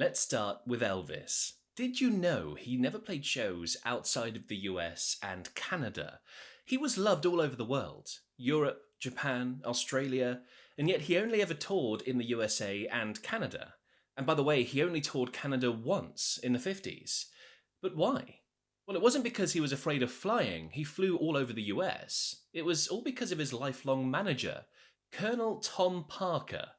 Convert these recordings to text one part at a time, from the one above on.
Let's start with Elvis. Did you know he never played shows outside of the US and Canada? He was loved all over the world Europe, Japan, Australia, and yet he only ever toured in the USA and Canada. And by the way, he only toured Canada once in the 50s. But why? Well, it wasn't because he was afraid of flying, he flew all over the US. It was all because of his lifelong manager, Colonel Tom Parker.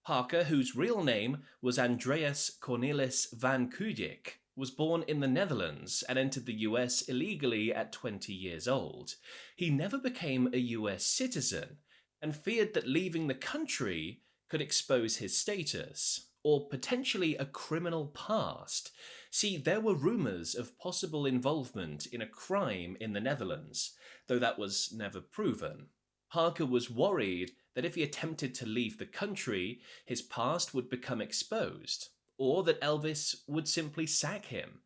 Parker, whose real name was Andreas Cornelis van Kudik, was born in the Netherlands and entered the US illegally at 20 years old. He never became a US citizen and feared that leaving the country could expose his status, or potentially a criminal past. See, there were rumours of possible involvement in a crime in the Netherlands, though that was never proven. Parker was worried that if he attempted to leave the country, his past would become exposed, or that Elvis would simply sack him.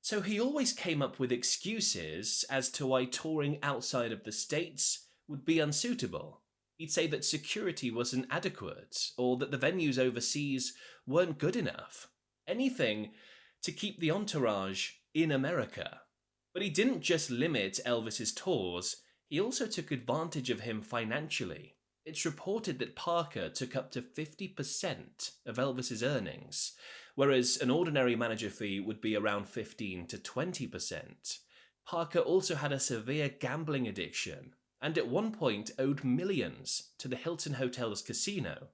So he always came up with excuses as to why touring outside of the States would be unsuitable. He'd say that security wasn't adequate, or that the venues overseas weren't good enough. Anything to keep the entourage in America. But he didn't just limit Elvis's tours, he also took advantage of him financially. It's reported that Parker took up to 50% of Elvis's earnings, whereas an ordinary manager fee would be around 15 to 20%. Parker also had a severe gambling addiction, and at one point owed millions to the Hilton Hotel's casino.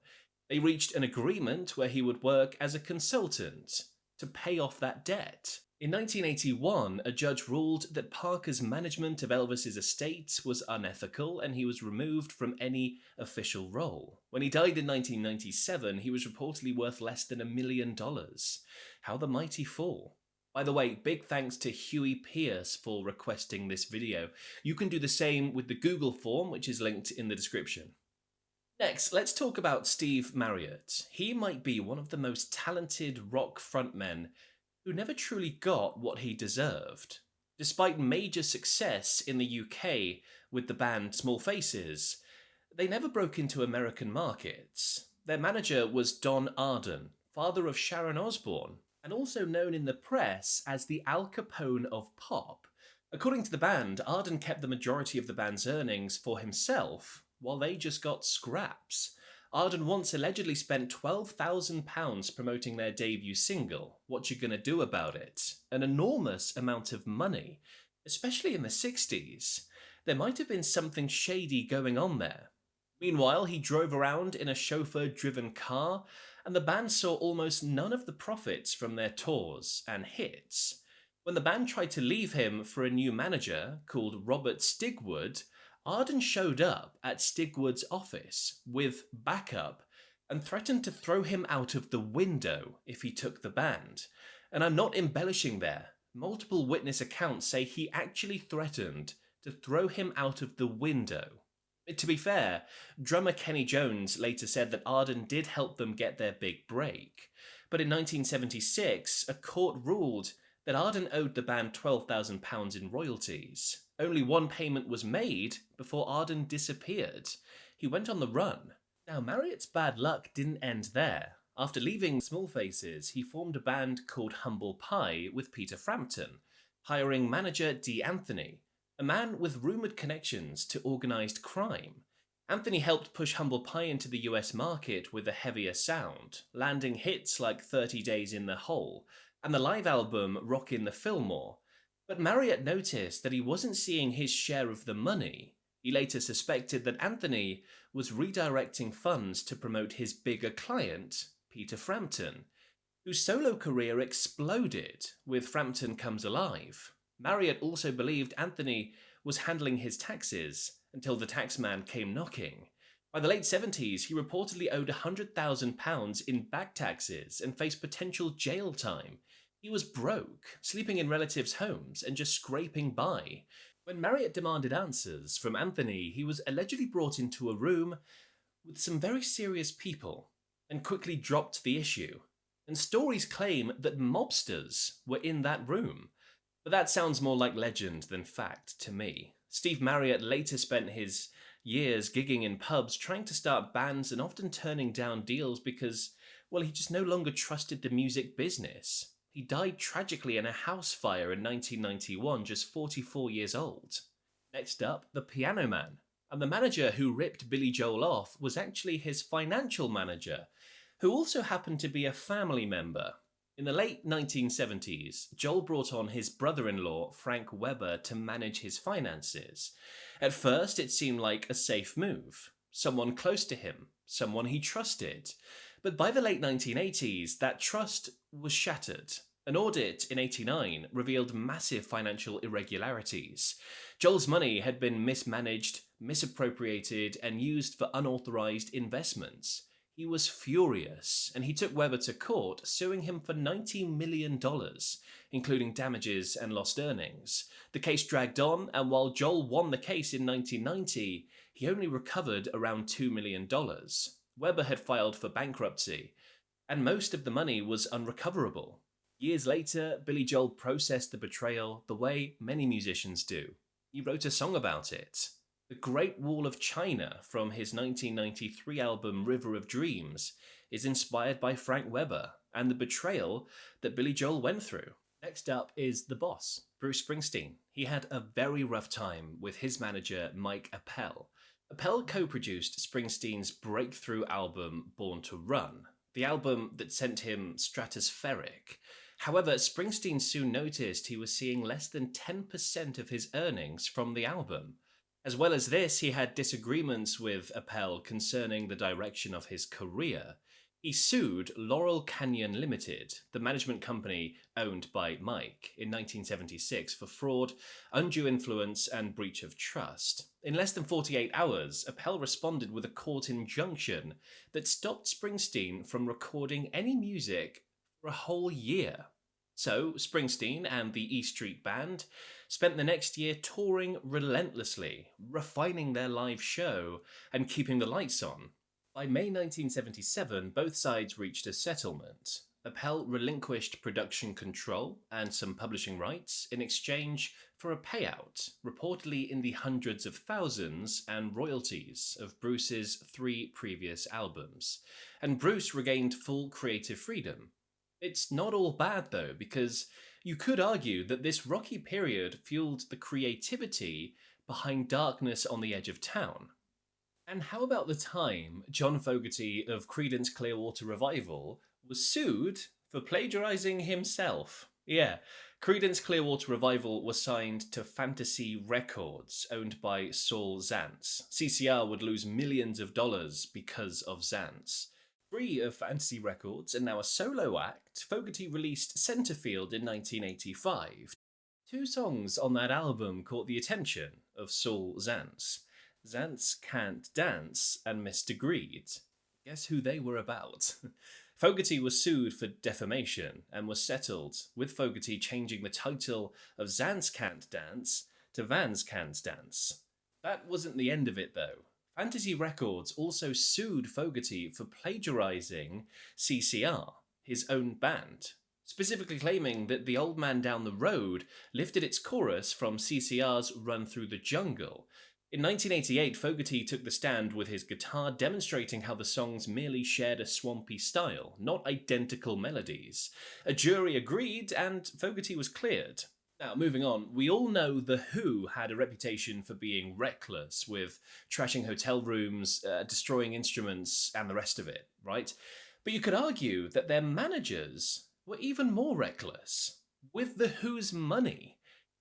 They reached an agreement where he would work as a consultant to pay off that debt. In 1981, a judge ruled that Parker's management of Elvis's estate was unethical and he was removed from any official role. When he died in 1997, he was reportedly worth less than $1 million. How the mighty fall. By the way, big thanks to Huey Pierce for requesting this video. You can do the same with the Google form, which is linked in the description. Next, let's talk about Steve Marriott. He might be one of the most talented rock frontmen who never truly got what he deserved. Despite major success in the UK with the band Small Faces, they never broke into American markets. Their manager was Don Arden, father of Sharon Osbourne, and also known in the press as the Al Capone of pop. According to the band, Arden kept the majority of the band's earnings for himself, while they just got scraps. Arden once allegedly spent £12,000 promoting their debut single, What You Gonna Do About It? An enormous amount of money, especially in the 60s. There might have been something shady going on there. Meanwhile, he drove around in a chauffeur-driven car, and the band saw almost none of the profits from their tours and hits. When the band tried to leave him for a new manager called Robert Stigwood, Arden showed up at Stigwood's office with backup and threatened to throw him out of the window if he took the band. And I'm not embellishing there. Multiple witness accounts say he actually threatened to throw him out of the window. To be fair, drummer Kenny Jones later said that Arden did help them get their big break. But in 1976, a court ruled that Arden owed the band £12,000 in royalties. Only one payment was made before Arden disappeared. He went on the run. Now, Marriott's bad luck didn't end there. After leaving Small Faces, he formed a band called Humble Pie with Peter Frampton, hiring manager Dee Anthony, a man with rumoured connections to organised crime. Anthony helped push Humble Pie into the US market with a heavier sound, landing hits like 30 Days in the Hole and the live album Rockin' the Fillmore. But Marriott noticed that he wasn't seeing his share of the money. He later suspected that Anthony was redirecting funds to promote his bigger client, Peter Frampton, whose solo career exploded with Frampton Comes Alive. Marriott also believed Anthony was handling his taxes until the taxman came knocking. By the late 70s, he reportedly owed £100,000 in back taxes and faced potential jail time. He was broke, sleeping in relatives' homes and just scraping by. When Marriott demanded answers from Anthony, he was allegedly brought into a room with some very serious people and quickly dropped the issue. And stories claim that mobsters were in that room. But that sounds more like legend than fact to me. Steve Marriott later spent his years gigging in pubs trying to start bands and often turning down deals because, Well, he just no longer trusted the music business. He died tragically in a house fire in 1991, just 44 years old. Next up, the Piano Man. And the manager who ripped Billy Joel off was actually his financial manager, who also happened to be a family member. In the late 1970s, Joel brought on his brother-in-law, Frank Weber, to manage his finances. At first, it seemed like a safe move. Someone close to him, someone he trusted. But by the late 1980s, that trust was shattered. An audit in '89 revealed massive financial irregularities. Joel's money had been mismanaged, misappropriated, and used for unauthorized investments. He was furious, and he took Weber to court, suing him for $90 million, including damages and lost earnings. The case dragged on, and while Joel won the case in 1990, he only recovered around $2 million. Weber had filed for bankruptcy, and most of the money was unrecoverable. Years later, Billy Joel processed the betrayal the way many musicians do. He wrote a song about it. The Great Wall of China from his 1993 album River of Dreams is inspired by Frank Weber and the betrayal that Billy Joel went through. Next up is the boss, Bruce Springsteen. He had a very rough time with his manager Mike Appel. Appel co-produced Springsteen's breakthrough album Born to Run, the album that sent him stratospheric. However, Springsteen soon noticed he was seeing less than 10% of his earnings from the album. As well as this, he had disagreements with Appel concerning the direction of his career. He sued Laurel Canyon Limited, the management company owned by Mike, in 1976 for fraud, undue influence, and breach of trust. In less than 48 hours, Appel responded with a court injunction that stopped Springsteen from recording any music for a whole year. So, Springsteen and the E Street Band spent the next year touring relentlessly, refining their live show and keeping the lights on. By May 1977, both sides reached a settlement. Appel relinquished production control and some publishing rights in exchange for a payout, reportedly in the hundreds of thousands, and royalties of Bruce's 3 previous albums. And Bruce regained full creative freedom. It's not all bad though, because you could argue that this rocky period fueled the creativity behind Darkness on the Edge of Town. And how about the time John Fogerty of Creedence Clearwater Revival was sued for plagiarizing himself? Yeah, Creedence Clearwater Revival was signed to Fantasy Records, owned by Saul Zaentz. CCR would lose millions of dollars because of Zaentz. Free of Fantasy Records and now a solo act, Fogerty released Centerfield in 1985. 2 songs on that album caught the attention of Saul Zaentz. Zaentz Can't Dance and Mr. Greed. Guess who they were about? Fogerty was sued for defamation and was settled, with Fogerty changing the title of Zaentz Can't Dance to Vans Can't Dance. That wasn't the end of it though. Fantasy Records also sued Fogerty for plagiarizing CCR, his own band, specifically claiming that The Old Man Down the Road lifted its chorus from CCR's Run Through the Jungle. In 1988, Fogerty took the stand with his guitar, demonstrating how the songs merely shared a swampy style, not identical melodies. A jury agreed, and Fogerty was cleared. Now, moving on, we all know The Who had a reputation for being reckless, with trashing hotel rooms, destroying instruments, and the rest of it, right? But you could argue that their managers were even more reckless. With The Who's money,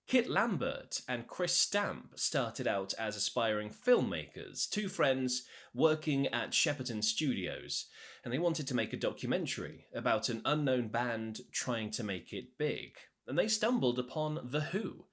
Kit Lambert and Chris Stamp started out as aspiring filmmakers, 2 friends working at Shepperton Studios, and they wanted to make a documentary about an unknown band trying to make it big. And they stumbled upon The Who.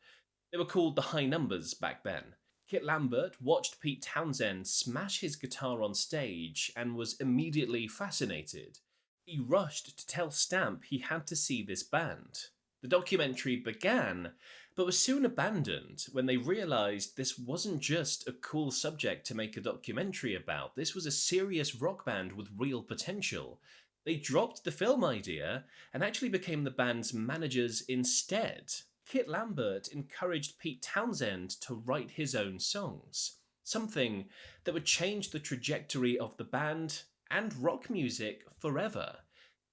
They were called the High Numbers back then. Kit Lambert watched Pete Townsend smash his guitar on stage and was immediately fascinated. He rushed to tell Stamp he had to see this band. The documentary began, but was soon abandoned when they realised this wasn't just a cool subject to make a documentary about. This was a serious rock band with real potential. They dropped the film idea and actually became the band's managers instead. Kit Lambert encouraged Pete Townsend to write his own songs, something that would change the trajectory of the band and rock music forever.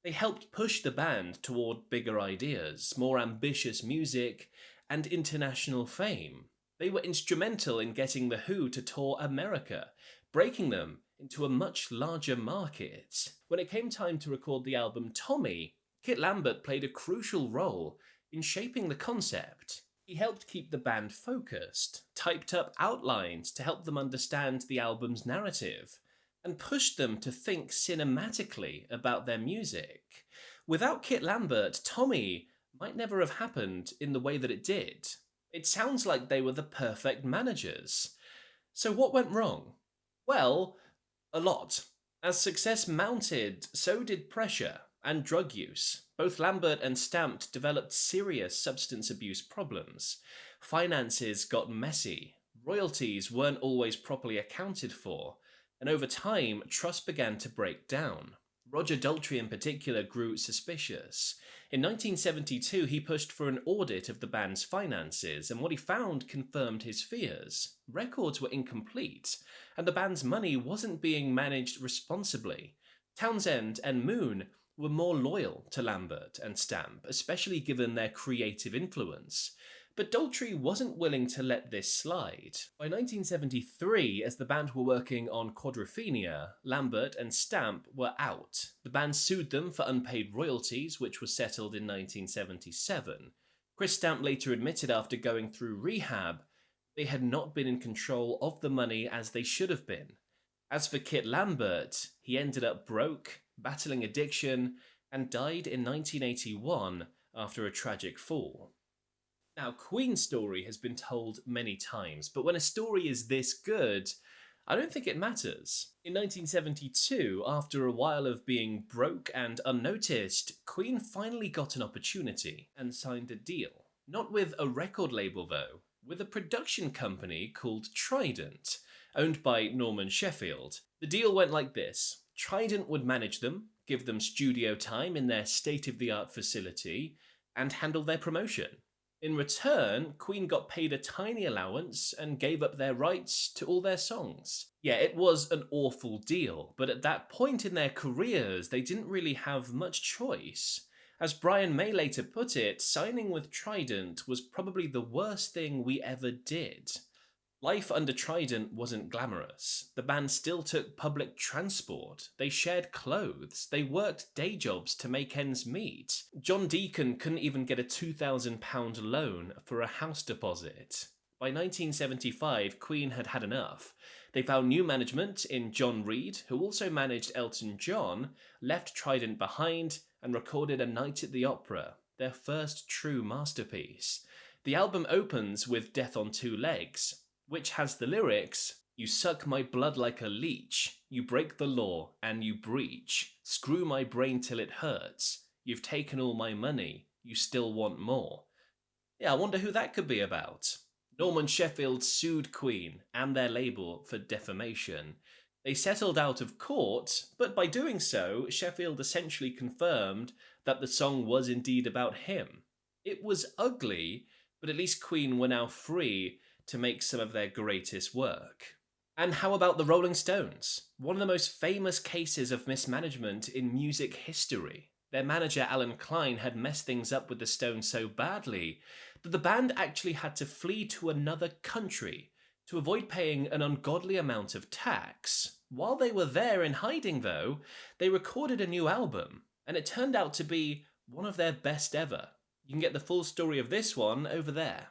They helped push the band toward bigger ideas, more ambitious music, and international fame. They were instrumental in getting The Who to tour America, breaking them into a much larger market. When it came time to record the album Tommy, Kit Lambert played a crucial role in shaping the concept. He helped keep the band focused, typed up outlines to help them understand the album's narrative, and pushed them to think cinematically about their music. Without Kit Lambert, Tommy might never have happened in the way that it did. It sounds like they were the perfect managers. So what went wrong? Well, a lot. As success mounted, so did pressure and drug use. Both Lambert and Stampt developed serious substance abuse problems. Finances got messy. Royalties weren't always properly accounted for. And over time, trust began to break down. Roger Daltrey in particular grew suspicious. In 1972, he pushed for an audit of the band's finances, and what he found confirmed his fears. Records were incomplete, and the band's money wasn't being managed responsibly. Townsend and Moon were more loyal to Lambert and Stamp, especially given their creative influence. But Daltrey wasn't willing to let this slide. By 1973, as the band were working on Quadrophenia, Lambert and Stamp were out. The band sued them for unpaid royalties, which was settled in 1977. Chris Stamp later admitted after going through rehab, they had not been in control of the money as they should have been. As for Kit Lambert, he ended up broke, battling addiction, and died in 1981 after a tragic fall. Now, Queen's story has been told many times, but when a story is this good, I don't think it matters. In 1972, after a while of being broke and unnoticed, Queen finally got an opportunity and signed a deal. Not with a record label though, with a production company called Trident, owned by Norman Sheffield. The deal went like this. Trident would manage them, give them studio time in their state-of-the-art facility, and handle their promotion. In return, Queen got paid a tiny allowance and gave up their rights to all their songs. Yeah, it was an awful deal, but at that point in their careers, they didn't really have much choice. As Brian May later put it, signing with Trident was probably the worst thing we ever did. Life under Trident wasn't glamorous. The band still took public transport. They shared clothes. They worked day jobs to make ends meet. John Deacon couldn't even get a £2,000 loan for a house deposit. By 1975, Queen had had enough. They found new management in John Reid, who also managed Elton John, left Trident behind, and recorded A Night at the Opera, their first true masterpiece. The album opens with Death on Two Legs, which has the lyrics, "You suck my blood like a leech, you break the law and you breach, screw my brain till it hurts, you've taken all my money, you still want more." Yeah, I wonder who that could be about. Norman Sheffield sued Queen and their label for defamation. They settled out of court, but by doing so, Sheffield essentially confirmed that the song was indeed about him. It was ugly, but at least Queen were now free to make some of their greatest work. And how about the Rolling Stones? One of the most famous cases of mismanagement in music history. Their manager Alan Klein had messed things up with the Stones so badly that the band actually had to flee to another country to avoid paying an ungodly amount of tax. While they were there in hiding though, they recorded a new album, and it turned out to be one of their best ever. You can get the full story of this one over there.